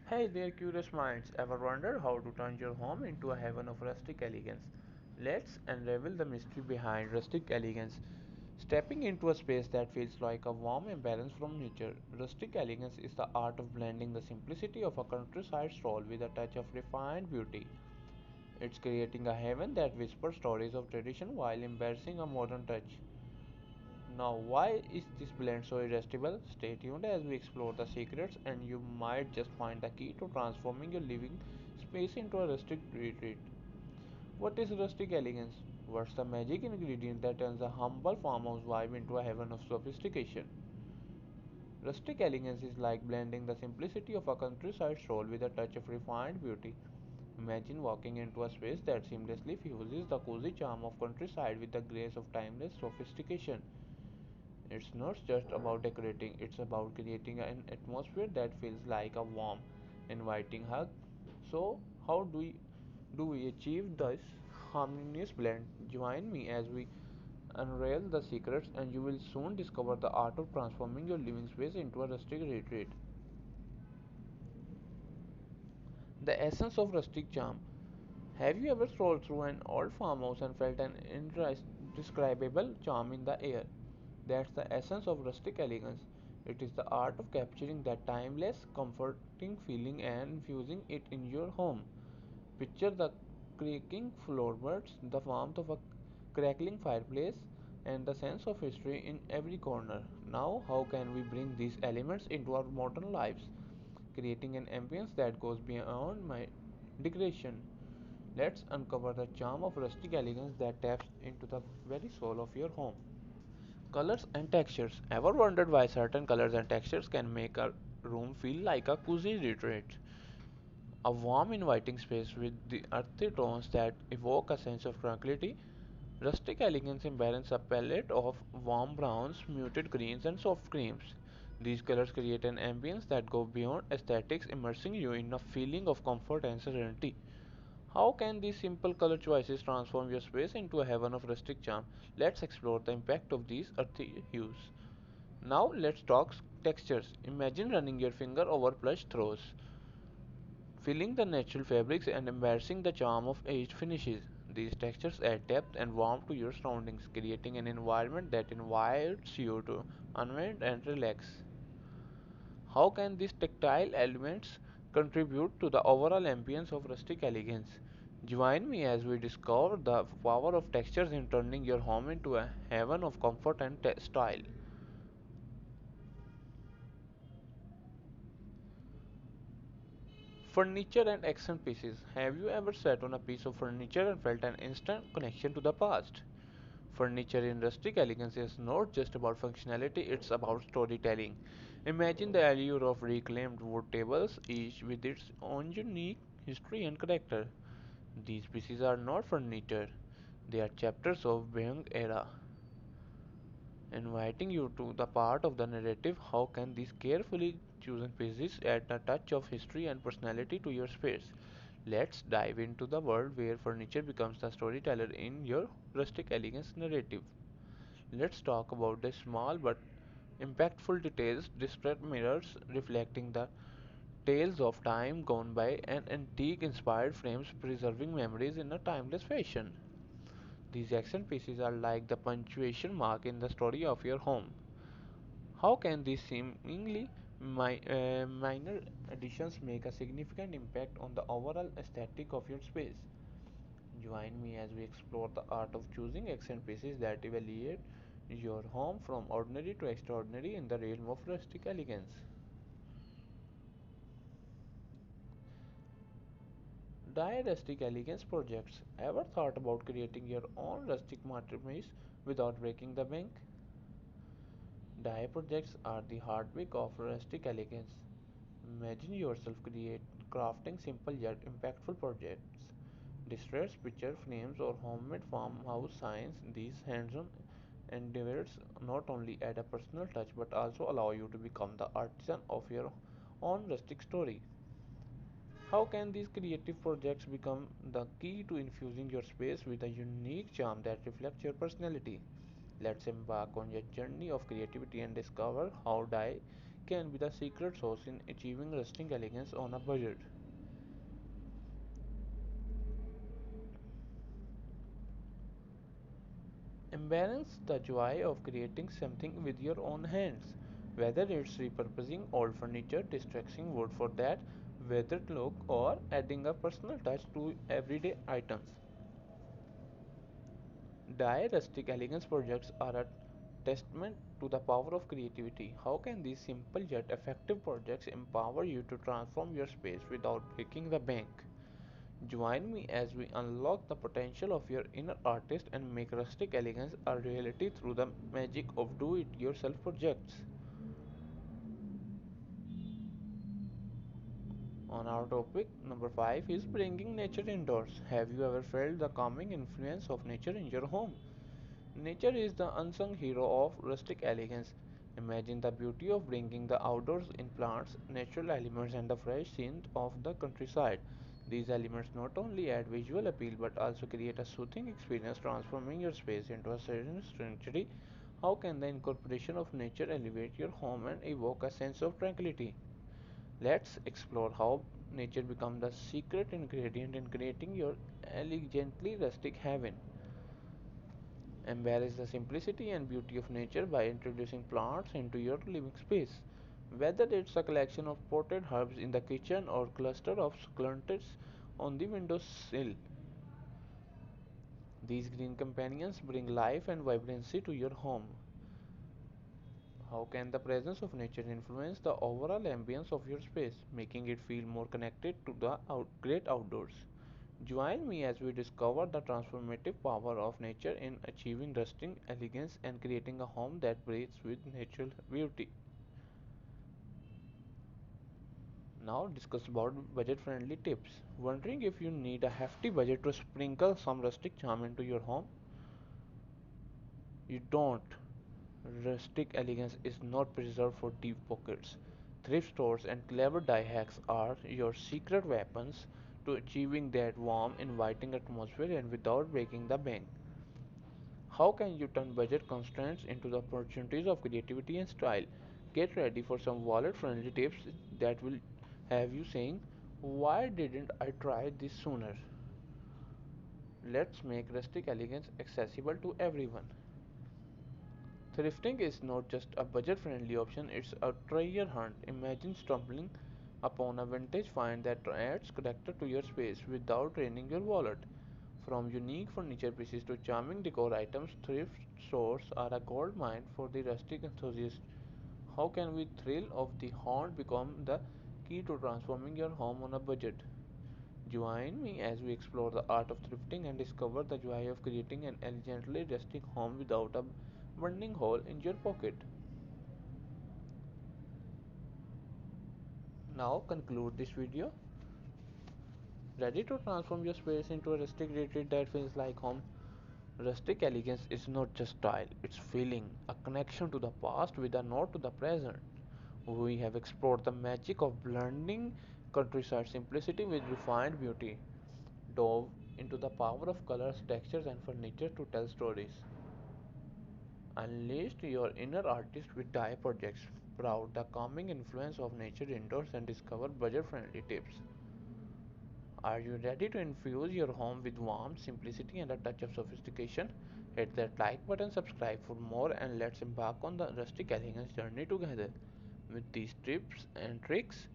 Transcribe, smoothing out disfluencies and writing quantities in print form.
Hey there, curious minds. Ever wonder how to turn your home into a heaven of rustic elegance? Let's unravel the mystery behind rustic elegance. Stepping into a space that feels like a warm embrace from nature, rustic elegance is the art of blending the simplicity of a countryside stroll with a touch of refined beauty. It's creating a heaven that whispers stories of tradition while embracing a modern touch. Now, why is this blend so irresistible? Stay tuned as we explore the secrets, and you might just find the key to transforming your living space into a rustic retreat. What is rustic elegance? What's the magic ingredient that turns a humble farmhouse vibe into a heaven of sophistication? Rustic elegance is like blending the simplicity of a countryside stroll with a touch of refined beauty. Imagine walking into a space that seamlessly fuses the cozy charm of countryside with the grace of timeless sophistication. It's not just about decorating, it's about creating an atmosphere that feels like a warm, inviting hug. So, how do we achieve this harmonious blend? Join me as we unravel the secrets, and you will soon discover the art of transforming your living space into a rustic retreat. The essence of rustic charm. Have you ever strolled through an old farmhouse and felt an indescribable charm in the air? That's the essence of rustic elegance. It is the art of capturing that timeless, comforting feeling and infusing it in your home. Picture the creaking floorboards, the warmth of a crackling fireplace, and the sense of history in every corner. Now, how can we bring these elements into our modern lives, creating an ambience that goes beyond my decoration? Let's uncover the charm of rustic elegance that taps into the very soul of your home. Colors and textures. Ever wondered why certain colors and textures can make a room feel like a cozy retreat? A warm, inviting space with the earthy tones that evoke a sense of tranquility. Rustic elegance embraces a palette of warm browns, muted greens, and soft creams. These colors create an ambience that goes beyond aesthetics, immersing you in a feeling of comfort and serenity. How can these simple color choices transform your space into a heaven of rustic charm? Let's explore the impact of these earthy hues. Now let's talk textures. Imagine running your finger over plush throws, feeling the natural fabrics and embracing the charm of aged finishes. These textures add depth and warmth to your surroundings, creating an environment that invites you to unwind and relax. How can these tactile elements contribute to the overall ambience of rustic elegance? Join me as we discover the power of textures in turning your home into a heaven of comfort and style. Furniture and accent pieces. Have you ever sat on a piece of furniture and felt an instant connection to the past? Furniture in rustic elegance is not just about functionality, it's about storytelling. Imagine the allure of reclaimed wood tables, each with its own unique history and character. These pieces are not furniture, they are chapters of Byung era, inviting you to the part of the narrative. How can these carefully chosen pieces add a touch of history and personality to your space? Let's dive into the world where furniture becomes the storyteller in your rustic elegance narrative. Let's talk about the small but impactful details, disparate mirrors reflecting the tales of time gone by, and antique inspired frames preserving memories in a timeless fashion. These accent pieces are like the punctuation mark in the story of your home. How can these seemingly minor additions make a significant impact on the overall aesthetic of your space? Join me as we explore the art of choosing accent pieces that elevate your home from ordinary to extraordinary in the realm of rustic elegance. Die rustic elegance projects. Ever thought about creating your own rustic masterpiece without breaking the bank? Die projects are the heartbeat of rustic elegance. Imagine yourself crafting simple yet impactful projects. Distressed picture frames or homemade farmhouse signs. These hands-on endeavors not only add a personal touch but also allow you to become the artisan of your own rustic story. How can these creative projects become the key to infusing your space with a unique charm that reflects your personality? Let's embark on a journey of creativity and discover how dye can be the secret sauce in achieving rustic elegance on a budget. Embrace the joy of creating something with your own hands, whether it's repurposing old furniture, distressing wood for that weathered look, or adding a personal touch to everyday items. Die rustic elegance projects are a testament to the power of creativity. How can these simple yet effective projects empower you to transform your space without breaking the bank? Join me as we unlock the potential of your inner artist and make rustic elegance a reality through the magic of do it yourself projects. On our topic, number 5 is bringing nature indoors. Have you ever felt the calming influence of nature in your home? Nature is the unsung hero of rustic elegance. Imagine the beauty of bringing the outdoors in plants, natural elements, and the fresh scent of the countryside. These elements not only add visual appeal but also create a soothing experience, transforming your space into a serene sanctuary. How can the incorporation of nature elevate your home and evoke a sense of tranquility? Let's explore how nature becomes the secret ingredient in creating your elegantly rustic haven. Embrace the simplicity and beauty of nature by introducing plants into your living space. Whether it's a collection of potted herbs in the kitchen or cluster of succulents on the windowsill, these green companions bring life and vibrancy to your home. How can the presence of nature influence the overall ambience of your space, making it feel more connected to the great outdoors? Join me as we discover the transformative power of nature in achieving rustic elegance and creating a home that breathes with natural beauty. Now discuss about budget-friendly tips. Wondering if you need a hefty budget to sprinkle some rustic charm into your home? You don't. Rustic elegance is not preserved for deep pockets. Thrift stores and clever die hacks are your secret weapons to achieving that warm, inviting atmosphere and without breaking the bank. How can you turn budget constraints into the opportunities of creativity and style? Get ready for some wallet friendly tips that will have you saying, why didn't I try this sooner? Let's make rustic elegance accessible to everyone. Thrifting is not just a budget friendly option, it's a treasure hunt. Imagine stumbling upon a vintage find that adds character to your space without draining your wallet. From unique furniture pieces to charming decor items, thrift stores are a goldmine for the rustic enthusiast. How can we thrill of the hunt become the key to transforming your home on a budget? Join me as we explore the art of thrifting and discover the joy of creating an elegantly rustic home without a burning hole in your pocket. Now conclude this video. Ready to transform your space into a rustic retreat that feels like home? Rustic elegance is not just style, it's feeling, a connection to the past with a nod to the present. We have explored the magic of blending countryside simplicity with refined beauty, dove into the power of colors, textures, and furniture to tell stories. Unleashed your inner artist with dye projects, proud the calming influence of nature indoors, and discover budget friendly tips. Are you ready to infuse your home with warmth, simplicity, and a touch of sophistication? Hit that like button, subscribe for more, and let's embark on the rustic elegance journey together. With these tips and tricks,